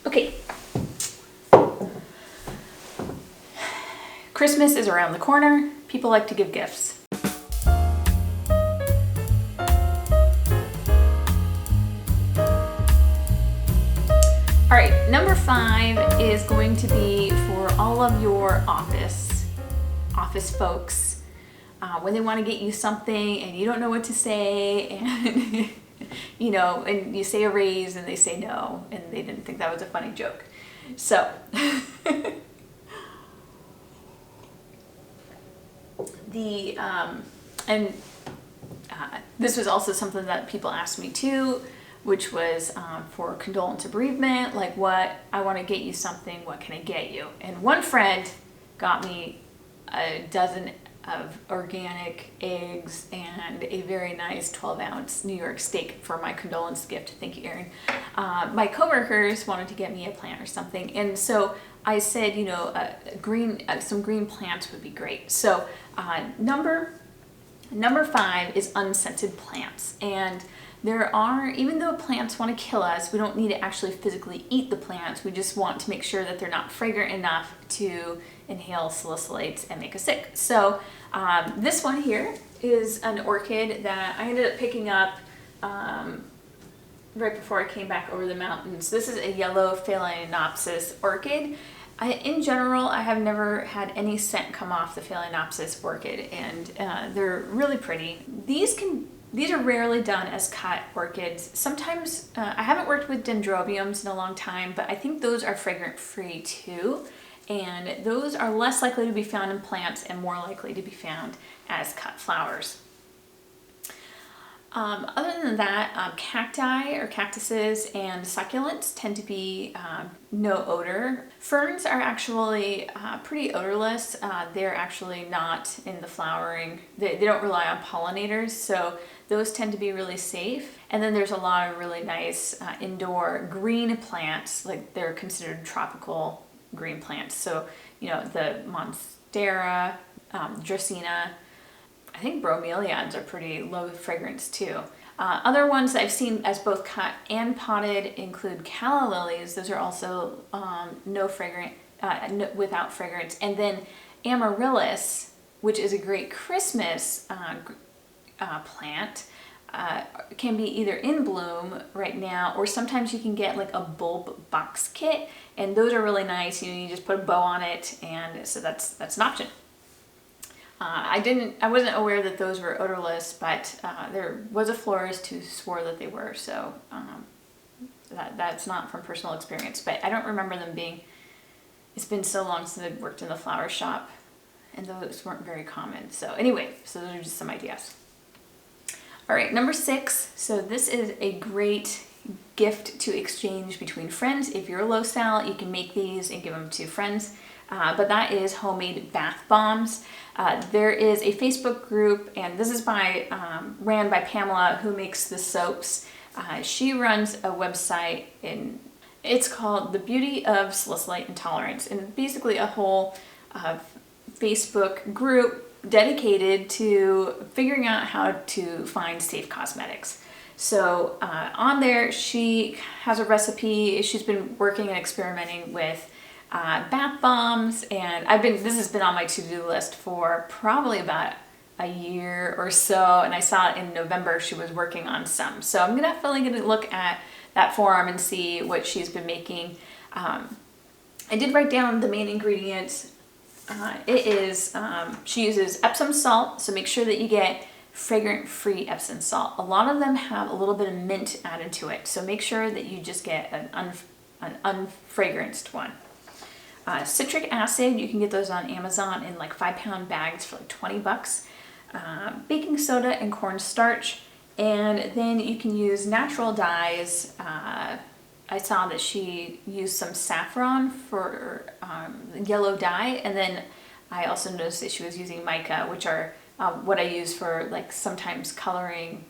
Okay. Christmas is around the corner. People like to give gifts. All right, number 5 is going to be for all of your office folks. When they want to get you something and you don't know what to say, and and you say a raise and they say no, and they didn't think that was a funny joke. So this was also something that people asked me too, which was for condolence of bereavement, like I want to get you something, what can I get you? And one friend got me a dozen of organic eggs and a very nice 12-ounce New York steak for my condolence gift. Thank you, Erin. My coworkers wanted to get me a plant or something, and so I said, some green plants would be great. So number 5 is unscented plants, and there are, even though plants want to kill us, we don't need to actually physically eat the plants. We just want to make sure that they're not fragrant enough to inhale salicylates and make us sick. So this one here is an orchid that I ended up picking up right before I came back over the mountains. This is a yellow phalaenopsis orchid. In general, I have never had any scent come off the phalaenopsis orchid, and they're really pretty. These are rarely done as cut orchids. Sometimes, I haven't worked with dendrobiums in a long time, but I think those are fragrant free too. And those are less likely to be found in plants and more likely to be found as cut flowers. Other than that, cacti or cactuses and succulents tend to be no odor. Ferns are actually pretty odorless. They're actually not in the flowering. They don't rely on pollinators, so those tend to be really safe. And then there's a lot of really nice indoor green plants, like they're considered tropical green plants. So, the monstera, dracaena, I think bromeliads are pretty low fragrance too. Other ones that I've seen as both cut and potted include calla lilies. Those are also without fragrance. And then amaryllis, which is a great Christmas plant, can be either in bloom right now, or sometimes you can get like a bulb box kit, and those are really nice. You just put a bow on it, and so that's an option. I wasn't aware that those were odorless, but there was a florist who swore that they were, so that's not from personal experience, but I don't remember them being. It's been so long since I've worked in the flower shop, and those weren't very common. So anyway, so those are just some ideas. All right, number 6. So this is a great gift to exchange between friends. If you're a low-sal, you can make these and give them to friends. But that is homemade bath bombs. There is a Facebook group, and this is ran by Pamela, who makes the soaps. She runs a website, and it's called The Beauty of Salicylate Intolerance, and basically a whole Facebook group dedicated to figuring out how to find safe cosmetics. So on there, she has a recipe. She's been working and experimenting with bath bombs, and this has been on my to-do list for probably about a year or so, and I saw it in November she was working on some. So I'm definitely going to look at that forum and see what she's been making. I did write down the main ingredients. She uses Epsom salt, so make sure that you get fragrant-free Epsom salt. A lot of them have a little bit of mint added to it, so make sure that you just get an unfragranced one. Citric acid, you can get those on Amazon in like 5-pound bags for like $20. Baking soda and cornstarch, and then you can use natural dyes. I saw that she used some saffron for yellow dye, and then I also noticed that she was using mica, which are what I use for like sometimes coloring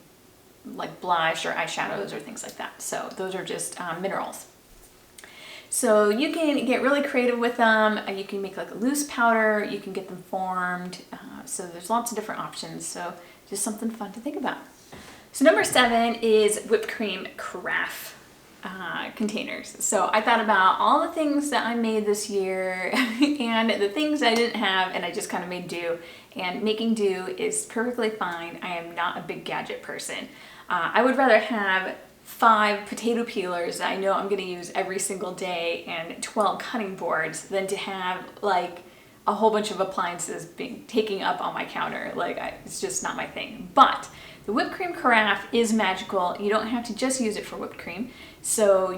like blush or eyeshadows or things like that. So those are just minerals. So you can get really creative with them. You can make like a loose powder, you can get them formed. So there's lots of different options. So just something fun to think about. So number 7 is whipped cream carafe. containers. So I thought about all the things that I made this year and the things I didn't have, and I just kind of made do. And making do is perfectly fine. I am not a big gadget person. I would rather have 5 potato peelers that I know I'm going to use every single day and 12 cutting boards than to have like a whole bunch of appliances taking up on my counter. Like, it's just not my thing. But the whipped cream carafe is magical. You don't have to just use it for whipped cream. So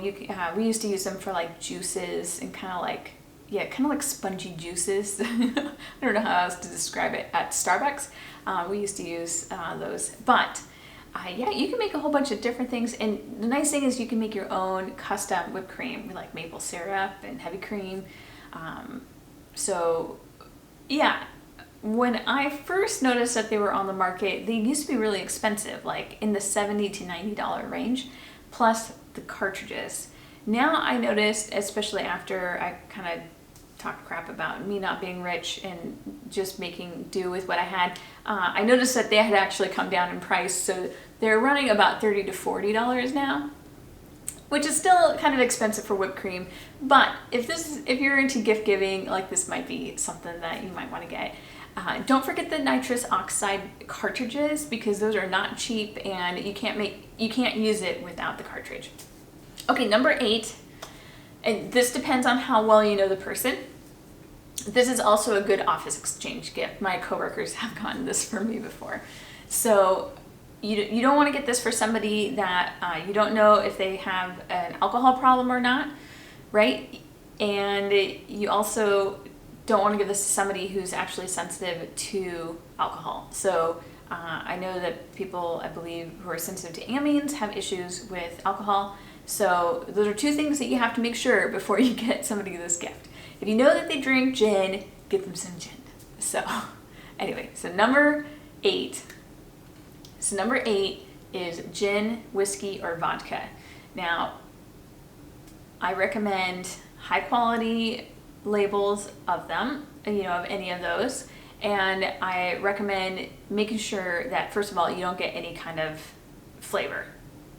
we used to use them for like juices and kind of like spongy juices. I don't know how else to describe it. At Starbucks, we used to use those. But yeah, you can make a whole bunch of different things. And the nice thing is you can make your own custom whipped cream with like maple syrup and heavy cream. So yeah, when I first noticed that they were on the market, they used to be really expensive, like in the $70 to $90 range, plus the cartridges. Now I noticed, especially after I kind of talked crap about me not being rich and just making do with what I had, I noticed that they had actually come down in price. So they're running about $30 to $40 now, which is still kind of expensive for whipped cream. But if you're into gift giving, like, this might be something that you might want to get. Don't forget the nitrous oxide cartridges, because those are not cheap and you can't use it without the cartridge. Okay, number 8, and this depends on how well you know the person. This is also a good office exchange gift. My coworkers have gotten this for me before. So you don't want to get this for somebody that you don't know if they have an alcohol problem or not, right? And you also don't want to give this to somebody who's actually sensitive to alcohol. So I know that people, I believe, who are sensitive to amines have issues with alcohol. So those are 2 things that you have to make sure before you get somebody this gift. If you know that they drink gin, get them some gin. So anyway, so number 8 is gin, whiskey, or vodka. Now, I recommend high quality labels of them, of any of those. And I recommend making sure that, first of all, you don't get any kind of flavor.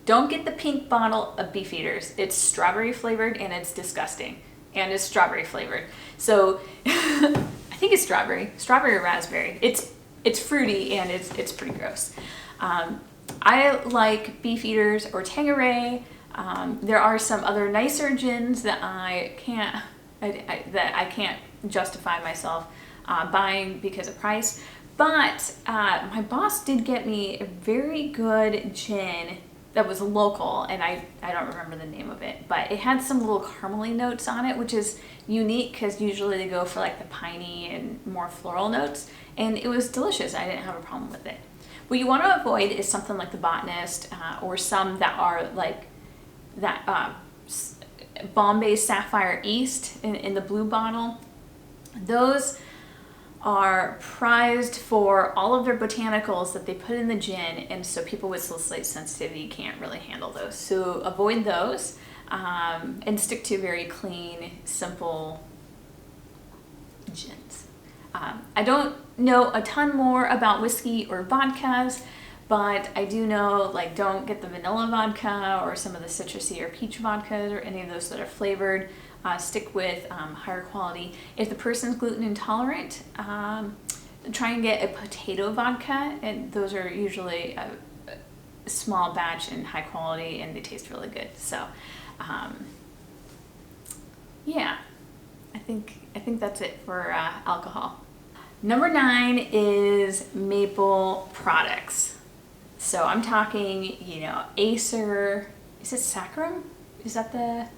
Don't get the pink bottle of Beefeaters. It's strawberry flavored and it's disgusting. And it's strawberry flavored. So I think it's strawberry or raspberry. It's fruity and it's pretty gross. I like Beefeaters or Tanqueray. There are some other nicer gins that I can't justify myself buying because of price. But my boss did get me a very good gin that was local, and I don't remember the name of it, but it had some little caramely notes on it, which is unique because usually they go for like the piney and more floral notes, and it was delicious. I didn't have a problem with it. What you want to avoid is something like the Botanist or some that are like that Bombay Sapphire East in the blue bottle. Those are prized for all of their botanicals that they put in the gin, and so people with salicylate sensitivity can't really handle those. So avoid those and stick to very clean, simple gins. I don't know a ton more about whiskey or vodkas, but I do know, like, don't get the vanilla vodka or some of the citrusy or peach vodkas or any of those that are flavored. Stick with higher quality. If the person's gluten intolerant, try and get a potato vodka, and those are usually a small batch and high quality, and they taste really good. So yeah, I think that's it for alcohol. Number 9 is maple products. So I'm talking, Acer. Is it Saccharum? Is that the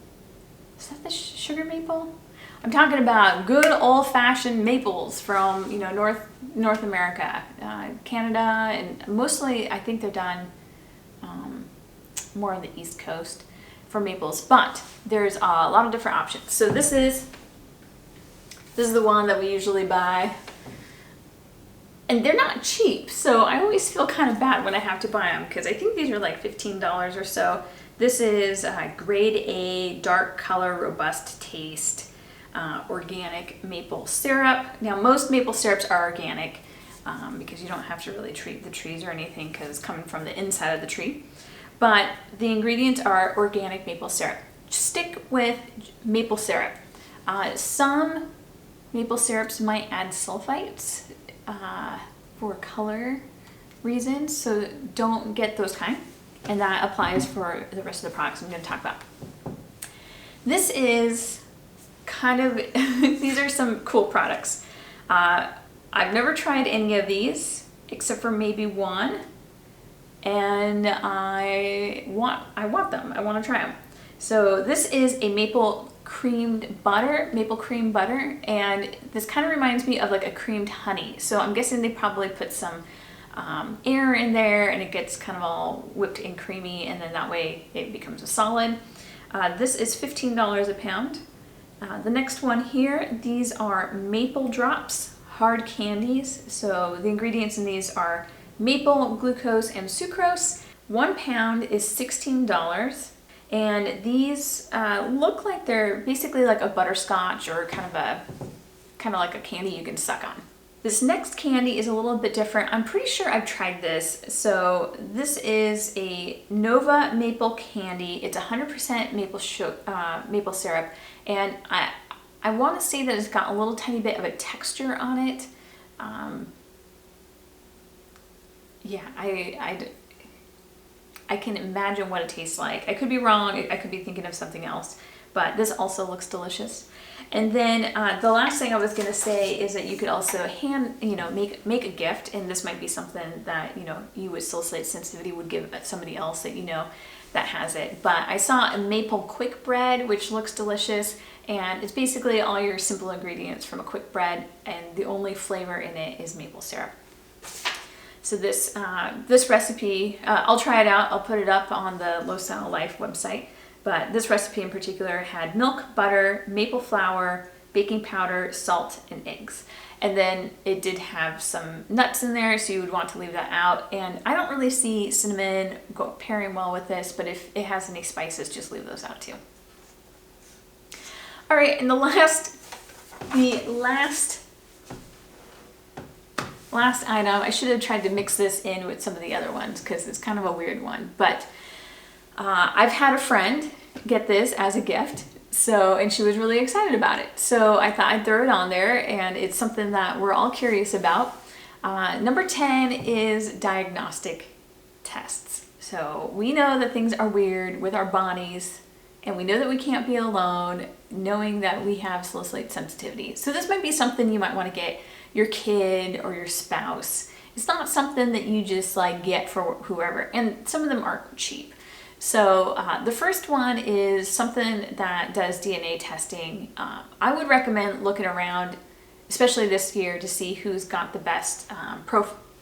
sugar maple? I'm talking about good old-fashioned maples from North America, Canada, and mostly I think they're done more on the East Coast for maples. But there's a lot of different options. So this is the one that we usually buy. And they're not cheap, so I always feel kind of bad when I have to buy them, because I think these are like $15 or so. This is grade A, dark color, robust taste, organic maple syrup. Now, most maple syrups are organic because you don't have to really treat the trees or anything, because it's coming from the inside of the tree. but the ingredients are organic maple syrup. Stick with maple syrup. Some maple syrups might add sulfites for color reasons, so don't get those kind. And that applies for the rest of the products I'm going to talk about. This is kind of, these are some cool products. I've never tried any of these except for maybe one, and I want them. I want to try them. So this is a maple cream butter, and this kind of reminds me of like a creamed honey. So I'm guessing they probably put some air in there and it gets kind of all whipped and creamy, and then that way it becomes a solid. This is $15 a pound. The next one here, these are maple drops, hard candies. So the ingredients in these are maple, glucose, and sucrose. 1 pound is $16. And these look like they're basically like a butterscotch, or kind of like a candy you can suck on. This next candy is a little bit different. I'm pretty sure I've tried this. So this is a Nova maple candy. It's 100% maple syrup, and I want to say that it's got a little tiny bit of a texture on it. Yeah, I can imagine what it tastes like. I could be wrong. I could be thinking of something else, but this also looks delicious. And then the last thing I was going to say is that you could also make a gift, and this might be something that you with Salicylate Sensitivity would give somebody else that that has it. But I saw a maple quick bread, which looks delicious, and it's basically all your simple ingredients from a quick bread, and the only flavor in it is maple syrup. So this recipe, I'll try it out. I'll put it up on the Low-sal-life website. But this recipe in particular had milk, butter, maple flour, baking powder, salt, and eggs. And then it did have some nuts in there, so you would want to leave that out. And I don't really see cinnamon pairing well with this, but if it has any spices, just leave those out too. All right, and the last item, I should have tried to mix this in with some of the other ones because it's kind of a weird one, but I've had a friend get this as a gift, and she was really excited about it. So I thought I'd throw it on there, and it's something that we're all curious about. Number 10 is diagnostic tests. So we know that things are weird with our bodies, and we know that we can't be alone knowing that we have salicylate sensitivity. So this might be something you might want to get your kid or your spouse. It's not something that you just get for whoever, and some of them aren't cheap. So the first one is something that does DNA testing. I would recommend looking around, especially this year, to see who's got the best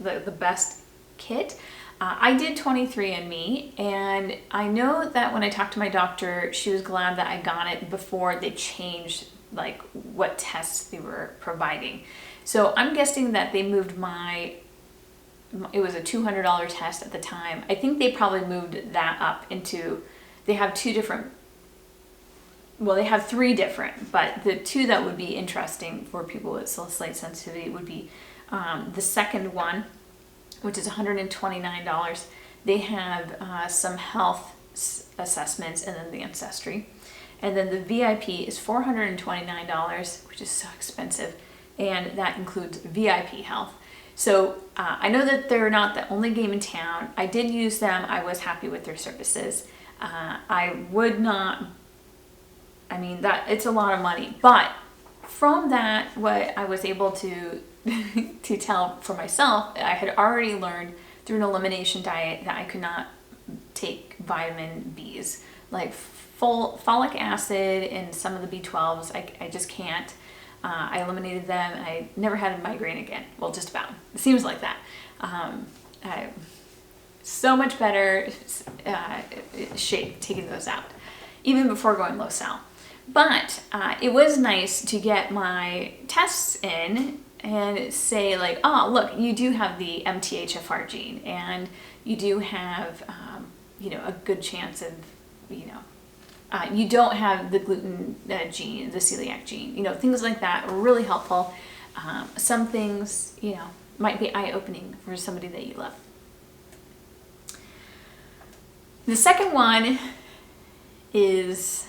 the best kit. I did 23andMe, and I know that when I talked to my doctor, she was glad that I got it before they changed what tests they were providing. So I'm guessing that they moved it was a $200 test at the time. I think they probably moved that up into, they have three different, but the two that would be interesting for people with salicylate sensitivity would be the second one, which is $129. They have some health assessments, and then the ancestry. And then the VIP is $429, which is so expensive, and that includes VIP health. So I know that they're not the only game in town. I did use them. I was happy with their services. I would not, that it's a lot of money, but from that, what I was able to to tell for myself, I had already learned through an elimination diet that I could not take vitamin Bs, like folic acid and some of the B12s. I just can't. I eliminated them, and I never had a migraine again. Well, just about. It seems like that. So much better shape taking those out, even before going low-sal. But it was nice to get my tests in and say oh, look, you do have the MTHFR gene, and you do have, a good chance of, you don't have the gluten gene, the celiac gene, things like that are really helpful. Some things, might be eye-opening for somebody that you love. The second one is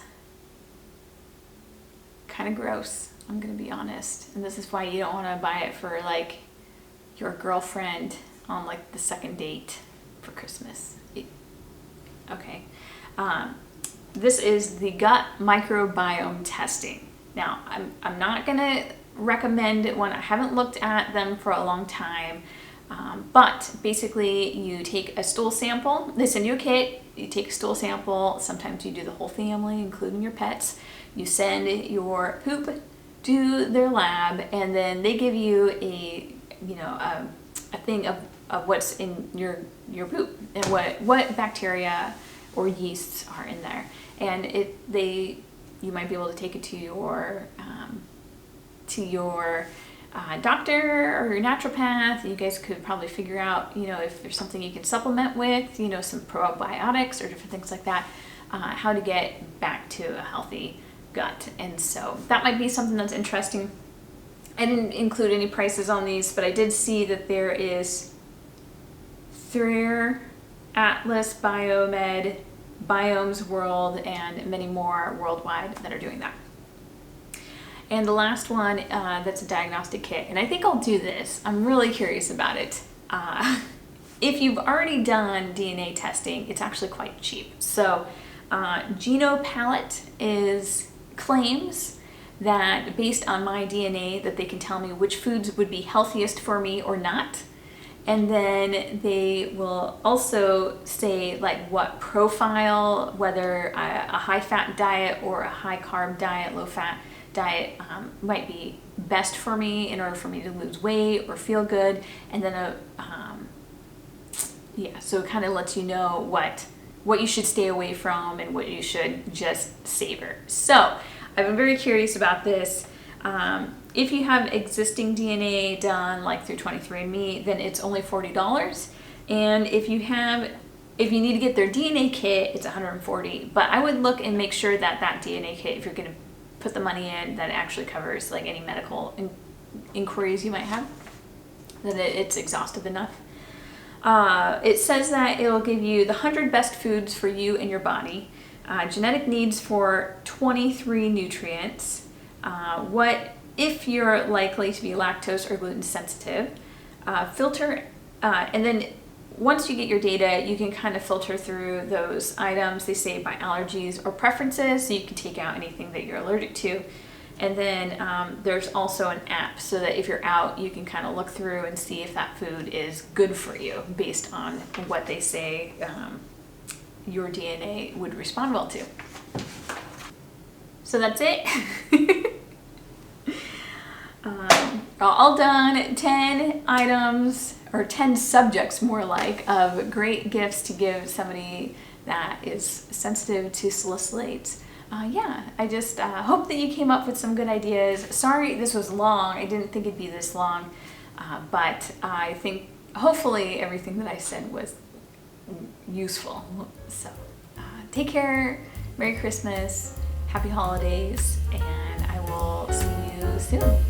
kind of gross, I'm gonna be honest. And this is why you don't wanna buy it for like your girlfriend on like the second date for Christmas. Okay. This is the gut microbiome testing. Now, I'm not gonna recommend one. I haven't looked at them for a long time. But basically you take a stool sample, they send you a kit, you take a stool sample, sometimes you do the whole family, including your pets. You send your poop to their lab, and then they give you a thing of what's in your poop and what bacteria or yeasts are in there. And you might be able to take it to your doctor or your naturopath. You guys could probably figure out, if there's something you can supplement with, some probiotics or different things like that, how to get back to a healthy gut. And so that might be something that's interesting. I didn't include any prices on these, but I did see that there is Thrier, Atlas, Biomed, Biomes World, and many more worldwide that are doing that. And the last one, that's a diagnostic kit. And I think I'll do this. I'm really curious about it. If you've already done DNA testing, it's actually quite cheap. So GenoPalette claims that based on my DNA that they can tell me which foods would be healthiest for me or not. And then they will also say like what profile, whether a high fat diet or a high carb diet, low fat diet might be best for me in order for me to lose weight or feel good. And then so it kind of lets you know what you should stay away from and what you should just savor. So I've been very curious about this. If you have existing DNA done like through 23andMe, then it's only $40. And if you need to get their DNA kit, it's $140. But I would look and make sure that DNA kit, if you're going to put the money in, that it actually covers like any medical inquiries you might have, that it's exhaustive enough. It says that it'll give you the 100 best foods for you and your body, genetic needs for 23 nutrients, what if you're likely to be lactose or gluten sensitive, filter, and then once you get your data, you can kind of filter through those items. They say by allergies or preferences, so you can take out anything that you're allergic to. And then there's also an app so that if you're out, you can kind of look through and see if that food is good for you based on what they say your DNA would respond well to. So that's it. All done. 10 items, or 10 subjects more like, of great gifts to give somebody that is sensitive to salicylates. I just hope that you came up with some good ideas. Sorry this was long. I didn't think it'd be this long, but I think hopefully everything that I said was useful. So take care, Merry Christmas, Happy Holidays, and I will see you soon.